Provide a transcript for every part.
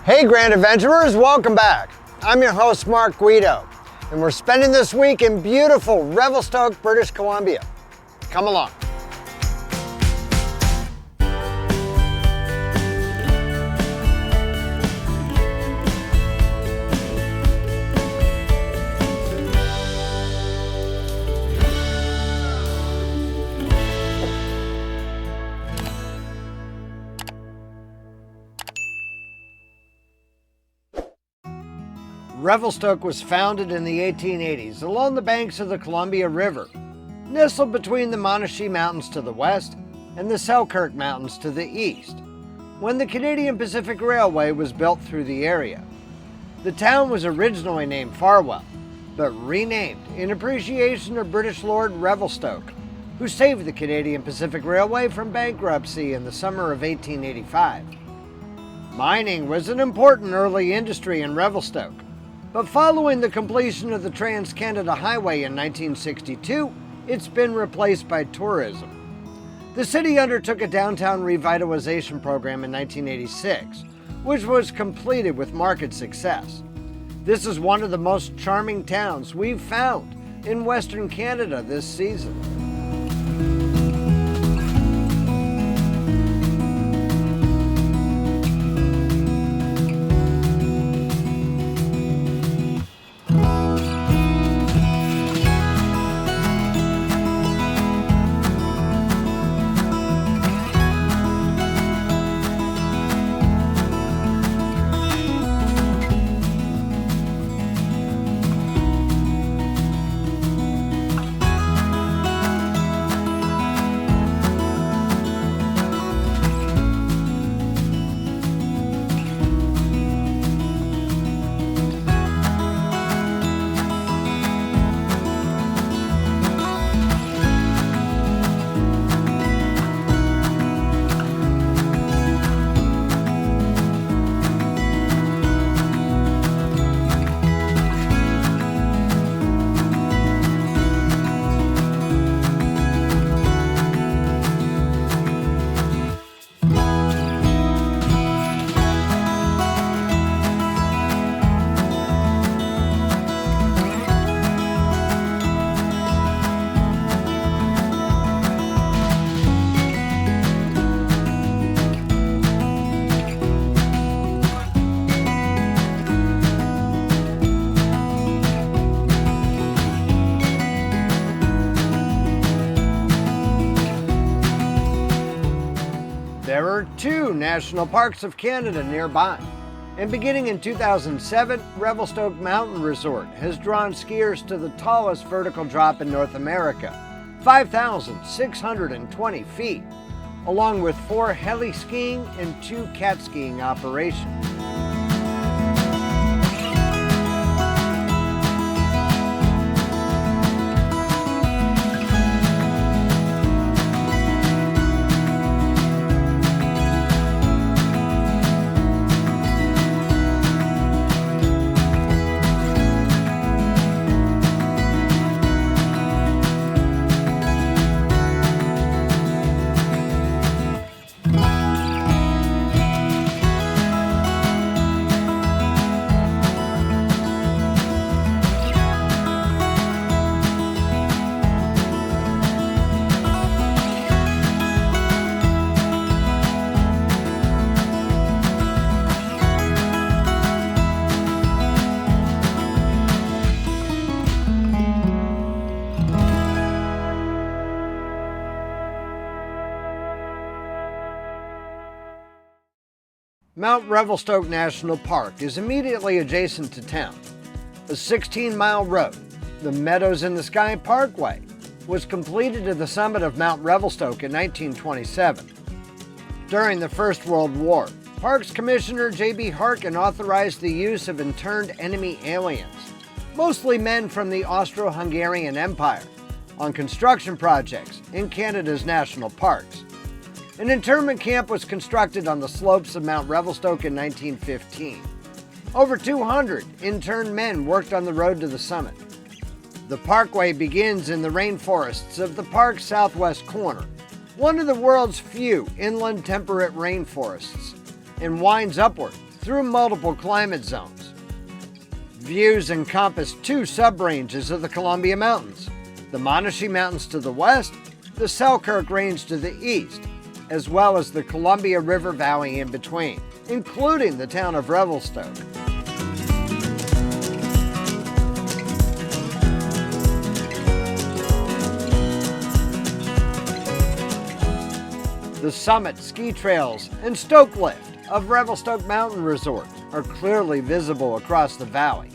Hey Grand Adventurers, welcome back. I'm your host Mark Guido, and we're spending this week in beautiful Revelstoke, British Columbia. Come along. Revelstoke was founded in the 1880s along the banks of the Columbia River, nestled between the Monashee Mountains to the west and the Selkirk Mountains to the east, when the Canadian Pacific Railway was built through the area. The town was originally named Farwell, but renamed in appreciation of British Lord Revelstoke, who saved the Canadian Pacific Railway from bankruptcy in the summer of 1885. Mining was an important early industry in Revelstoke, but following the completion of the Trans-Canada Highway in 1962, it's been replaced by tourism. The city undertook a downtown revitalization program in 1986, which was completed with market success. This is one of the most charming towns we've found in Western Canada this season. There are two National Parks of Canada nearby, and beginning in 2007, Revelstoke Mountain Resort has drawn skiers to the tallest vertical drop in North America, 5,620 feet, along with 4 heli skiing and 2 cat skiing operations. Mount Revelstoke National Park is immediately adjacent to town. A 16-mile road, the Meadows in the Sky Parkway, was completed at the summit of Mount Revelstoke in 1927. During the First World War, Parks Commissioner J.B. Harkin authorized the use of interned enemy aliens, mostly men from the Austro-Hungarian Empire, on construction projects in Canada's national parks. An internment camp was constructed on the slopes of Mount Revelstoke in 1915. Over 200 interned men worked on the road to the summit. The parkway begins in the rainforests of the park's southwest corner, one of the world's few inland temperate rainforests, and winds upward through multiple climate zones. Views encompass two subranges of the Columbia Mountains, the Monashee Mountains to the west, the Selkirk Range to the east, as well as the Columbia River Valley in between, including the town of Revelstoke. The summit, ski trails, and stoke lift of Revelstoke Mountain Resort are clearly visible across the valley.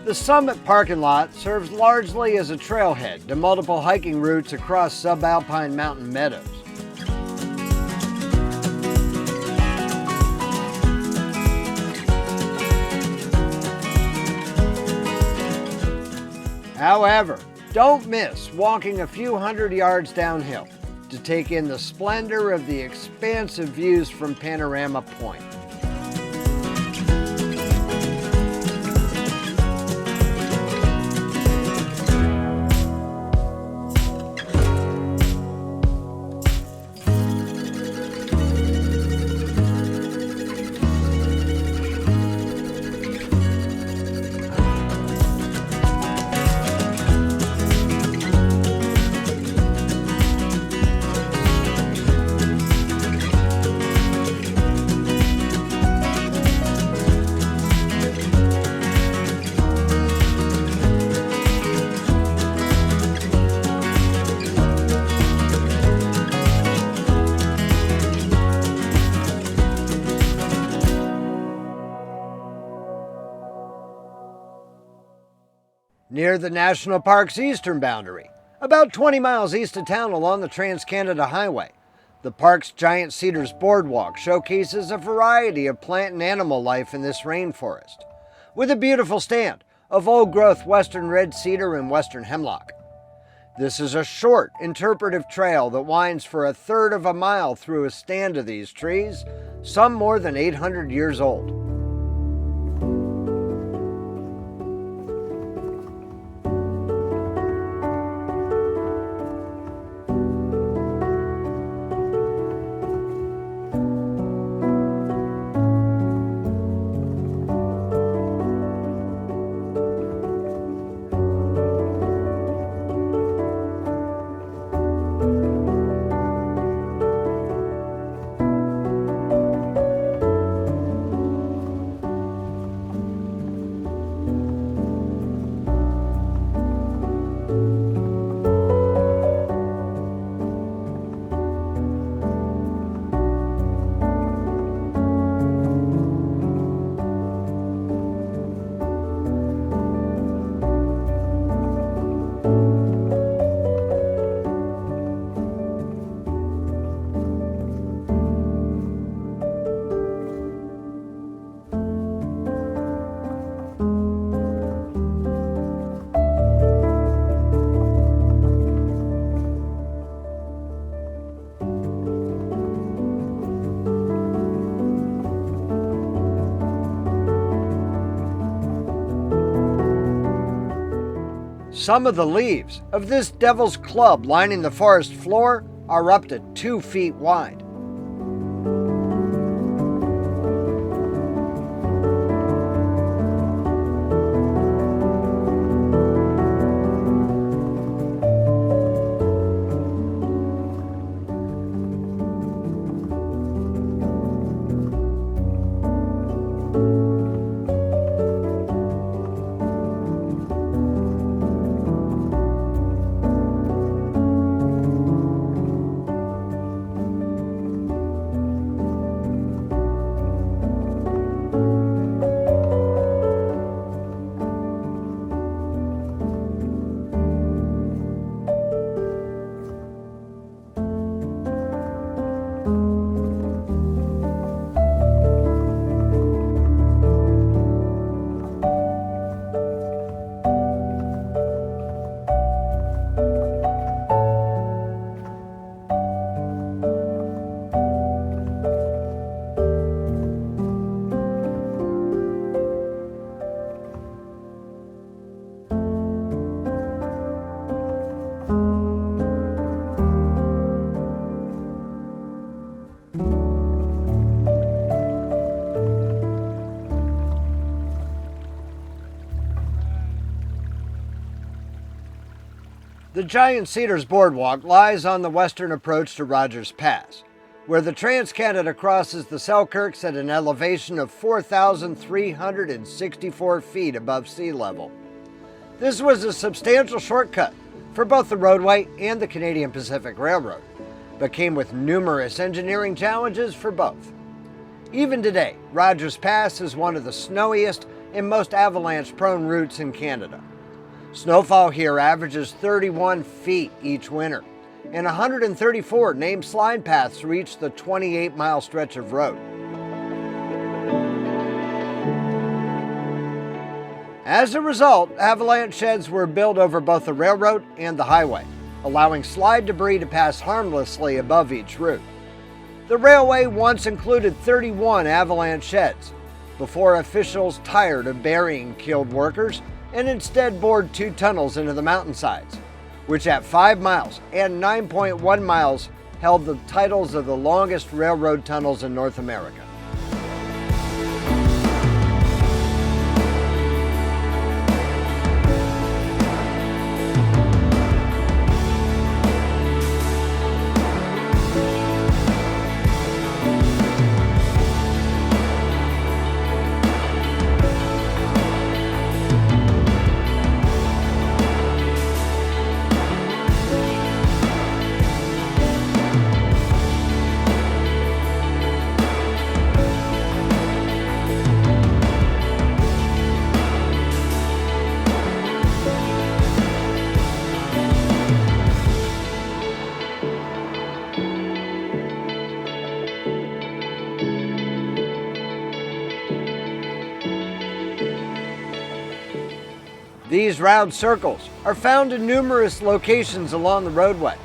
The summit parking lot serves largely as a trailhead to multiple hiking routes across subalpine mountain meadows. However, don't miss walking a few hundred yards downhill to take in the splendor of the expansive views from Panorama Point. Near the national park's eastern boundary, about 20 miles east of town along the Trans-Canada Highway, the park's giant Cedars Boardwalk showcases a variety of plant and animal life in this rainforest, with a beautiful stand of old-growth western red cedar and western hemlock. This is a short, interpretive trail that winds for a third of a mile through a stand of these trees, some more than 800 years old. Some of the leaves of this devil's club lining the forest floor are up to 2 feet wide. The giant Cedars Boardwalk lies on the western approach to Rogers Pass, where the Trans-Canada crosses the Selkirks at an elevation of 4,364 feet above sea level. This was a substantial shortcut for both the roadway and the Canadian Pacific Railroad, but came with numerous engineering challenges for both. Even today, Rogers Pass is one of the snowiest and most avalanche-prone routes in Canada. Snowfall here averages 31 feet each winter, and 134 named slide paths reach the 28-mile stretch of road. As a result, avalanche sheds were built over both the railroad and the highway, allowing slide debris to pass harmlessly above each route. The railway once included 31 avalanche sheds, before officials tired of burying killed workers and instead bored 2 tunnels into the mountainsides, which at 5 miles and 9.1 miles held the titles of the longest railroad tunnels in North America. These round circles are found in numerous locations along the roadway.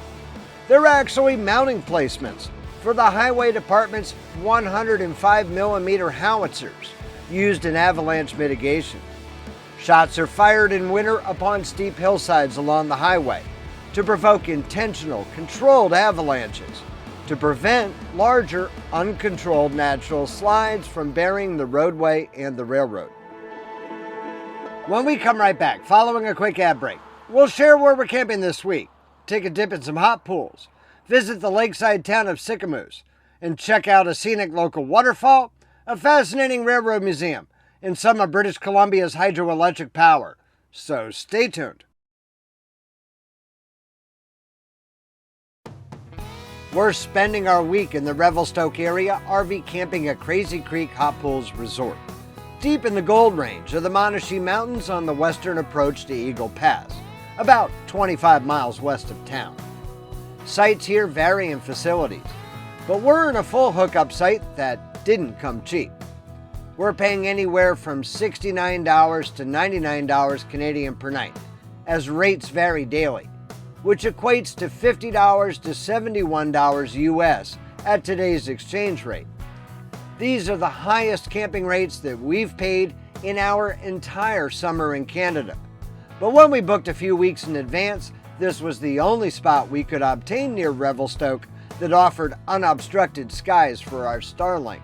They're actually mounting placements for the Highway Department's 105mm howitzers used in avalanche mitigation. Shots are fired in winter upon steep hillsides along the highway to provoke intentional, controlled avalanches to prevent larger, uncontrolled natural slides from burying the roadway and the railroad. When we come right back, following a quick ad break, we'll share where we're camping this week, take a dip in some hot pools, visit the lakeside town of Sicamous, and check out a scenic local waterfall, a fascinating railroad museum, and some of British Columbia's hydroelectric power. So stay tuned. We're spending our week in the Revelstoke area RV camping at Crazy Creek Hot Pools Resort, deep in the Gold Range of the Monashee Mountains on the western approach to Eagle Pass, about 25 miles west of town. Sites here vary in facilities, but we're in a full hookup site that didn't come cheap. We're paying anywhere from $69 to $99 Canadian per night, as rates vary daily, which equates to $50 to $71 US at today's exchange rate. These are the highest camping rates that we've paid in our entire summer in Canada. But when we booked a few weeks in advance, this was the only spot we could obtain near Revelstoke that offered unobstructed skies for our Starlink.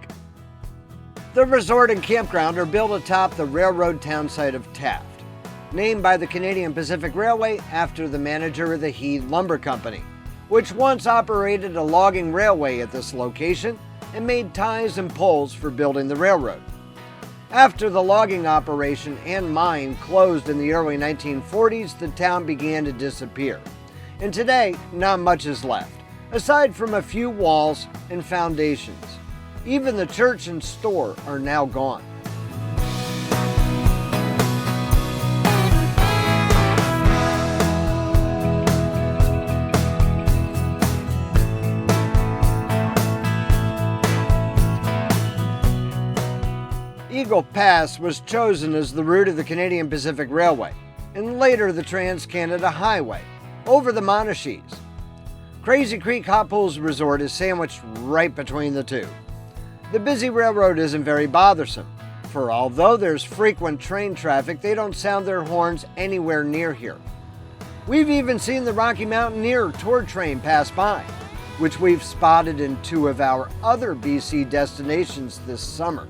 The resort and campground are built atop the railroad townsite of Taft, named by the Canadian Pacific Railway after the manager of the Heed Lumber Company, which once operated a logging railway at this location and made ties and poles for building the railroad. After the logging operation and mine closed in the early 1940s, the town began to disappear. And today, not much is left, aside from a few walls and foundations. Even the church and store are now gone. Eagle Pass was chosen as the route of the Canadian Pacific Railway, and later the Trans-Canada Highway, over the Monashees. Crazy Creek Hot Pools Resort is sandwiched right between the two. The busy railroad isn't very bothersome, for although there's frequent train traffic, they don't sound their horns anywhere near here. We've even seen the Rocky Mountaineer tour train pass by, which we've spotted in 2 of our other BC destinations this summer.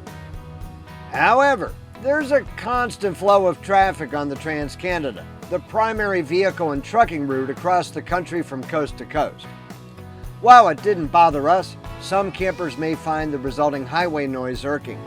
However, there's a constant flow of traffic on the Trans-Canada the primary vehicle and trucking route across the country from coast to coast. While it didn't bother us, some campers may find the resulting highway noise irking.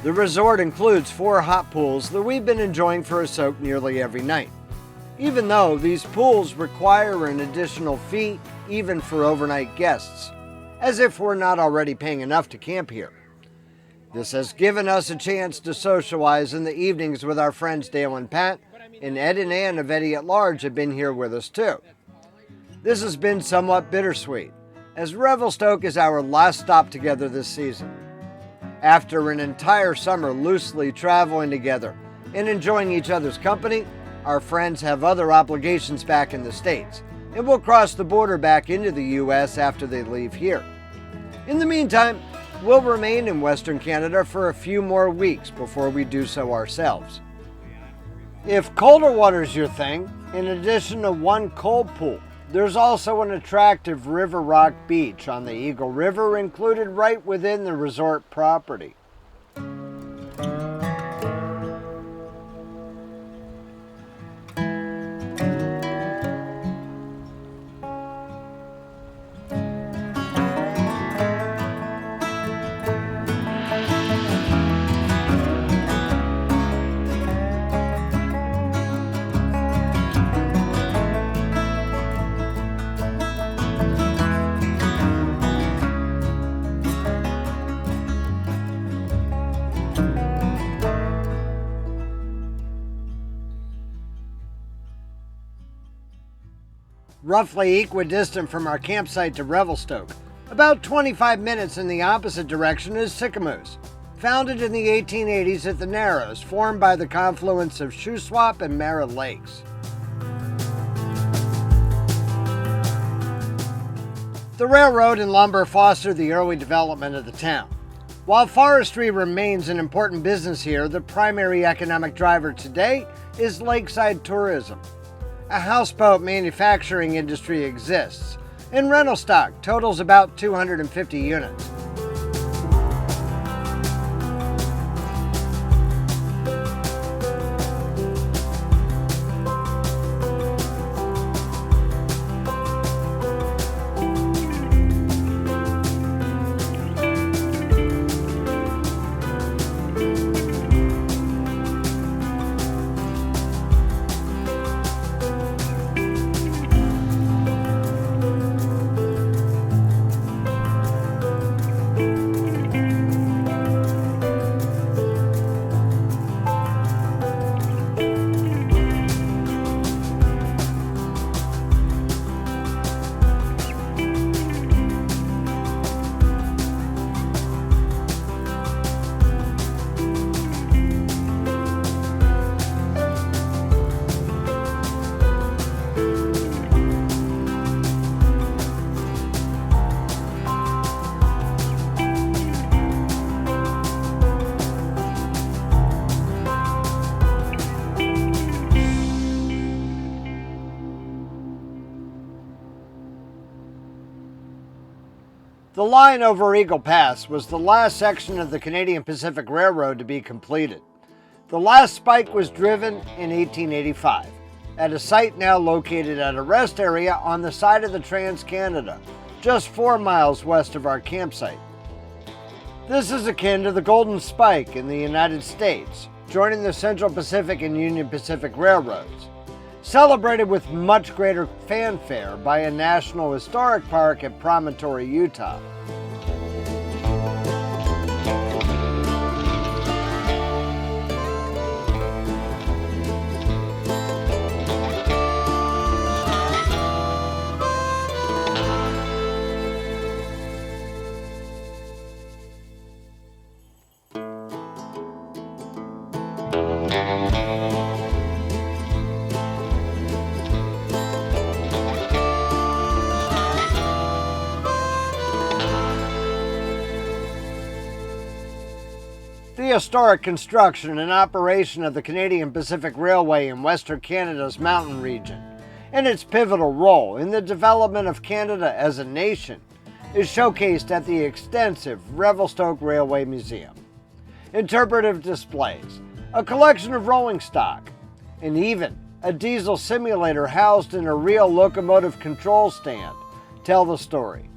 The resort includes 4 hot pools that we've been enjoying for a soak nearly every night, even though these pools require an additional fee even for overnight guests, as if we're not already paying enough to camp here. This has given us a chance to socialize in the evenings with our friends Dale and Pat, and Ed and Ann of Eddie at Large have been here with us too. This has been somewhat bittersweet, as Revelstoke is our last stop together this season. After an entire summer loosely traveling together and enjoying each other's company, our friends have other obligations back in the States and will cross the border back into the U.S. after they leave here. In the meantime, we'll remain in Western Canada for a few more weeks before we do so ourselves. If colder water's your thing, in addition to 1 cold pool, there's also an attractive river rock beach on the Eagle River included right within the resort property. Roughly equidistant from our campsite to Revelstoke, about 25 minutes in the opposite direction, is Sicamous, founded in the 1880s at the Narrows, formed by the confluence of Shuswap and Mara lakes. The railroad and lumber fostered the early development of the town. While forestry remains an important business here, the primary economic driver today is lakeside tourism. A houseboat manufacturing industry exists, and rental stock totals about 250 units. The line over Eagle Pass was the last section of the Canadian Pacific Railroad to be completed. The last spike was driven in 1885 at a site now located at a rest area on the side of the Trans-Canada, just 4 miles west of our campsite. This is akin to the Golden Spike in the United States, joining the Central Pacific and Union Pacific Railroads, celebrated with much greater fanfare by a National Historic Park at Promontory, Utah. The historic construction and operation of the Canadian Pacific Railway in Western Canada's mountain region, and its pivotal role in the development of Canada as a nation, is showcased at the extensive Revelstoke Railway Museum. Interpretive displays, a collection of rolling stock, and even a diesel simulator housed in a real locomotive control stand tell the story.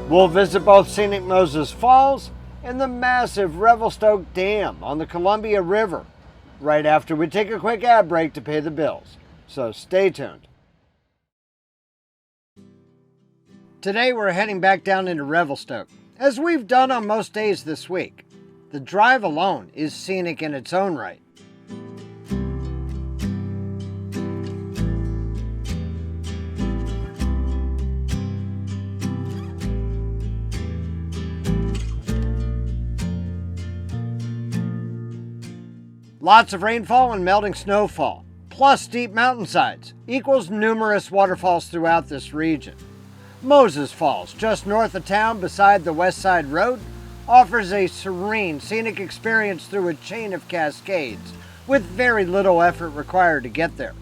We'll visit both scenic Moses Falls and the massive Revelstoke Dam on the Columbia River right after we take a quick ad break to pay the bills. So stay tuned. Today we're heading back down into Revelstoke, as we've done on most days this week. The drive alone is scenic in its own right. Lots of rainfall and melting snowfall, plus steep mountainsides equals numerous waterfalls throughout this region. Moses Falls, just north of town beside the West Side Road, offers a serene, scenic experience through a chain of cascades with very little effort required to get there.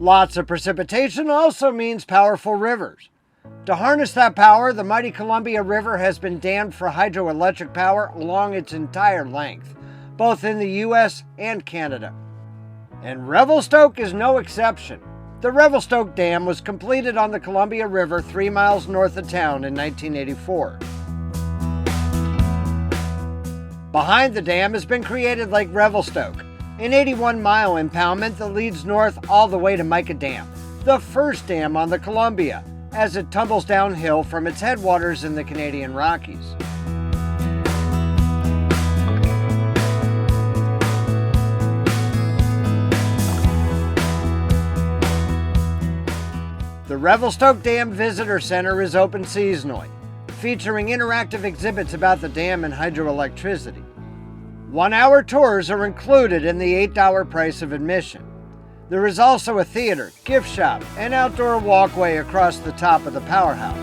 Lots of precipitation also means powerful rivers. To harness that power, the mighty Columbia River has been dammed for hydroelectric power along its entire length, both in the US and Canada. And Revelstoke is no exception. The Revelstoke Dam was completed on the Columbia River 3 miles north of town in 1984. Behind the dam has been created Lake Revelstoke, an 81-mile impoundment that leads north all the way to Mica Dam, the first dam on the Columbia, as it tumbles downhill from its headwaters in the Canadian Rockies. The Revelstoke Dam Visitor Center is open seasonally, featuring interactive exhibits about the dam and hydroelectricity. 1-hour tours are included in the $8 price of admission. There is also a theater, gift shop, and outdoor walkway across the top of the powerhouse.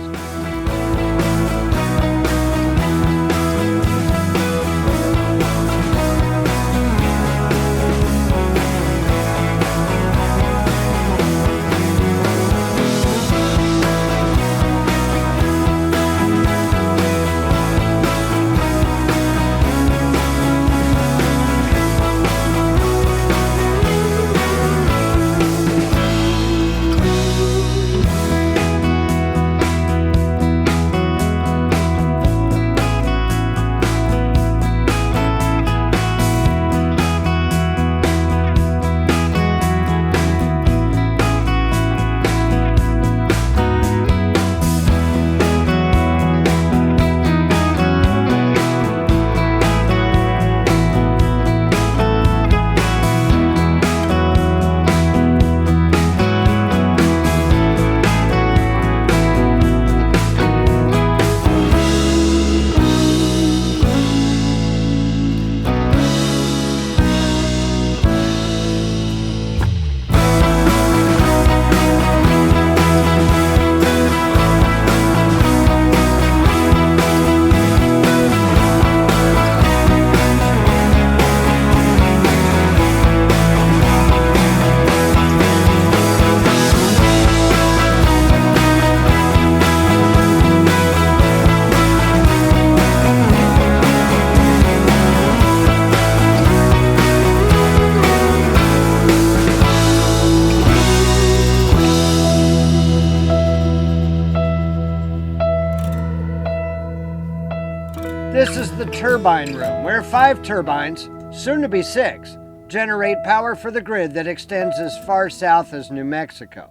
This is the turbine room, where 5 turbines, soon to be 6, generate power for the grid that extends as far south as New Mexico.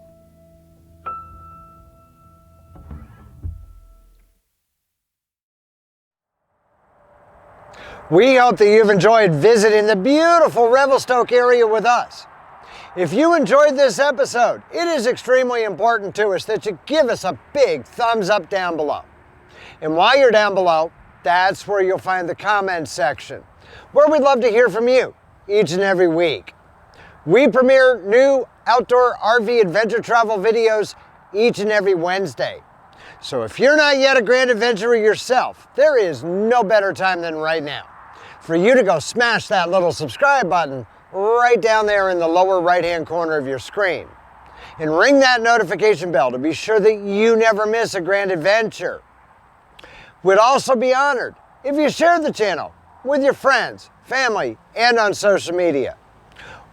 We hope that you've enjoyed visiting the beautiful Revelstoke area with us. If you enjoyed this episode, it is extremely important to us that you give us a big thumbs up down below. And while you're down below, that's where you'll find the comments section, where we'd love to hear from you each and every week. We premiere new outdoor RV adventure travel videos each and every Wednesday. So if you're not yet a grand adventurer yourself, there is no better time than right now for you to go smash that little subscribe button right down there in the lower right-hand corner of your screen. And ring that notification bell to be sure that you never miss a grand adventure. We'd also be honored if you shared the channel with your friends, family, and on social media.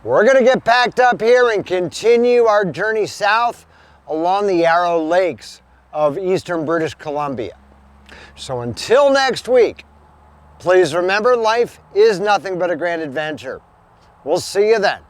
We're going to get packed up here and continue our journey south along the Yarrow Lakes of eastern British Columbia. So until next week, please remember life is nothing but a grand adventure. We'll see you then.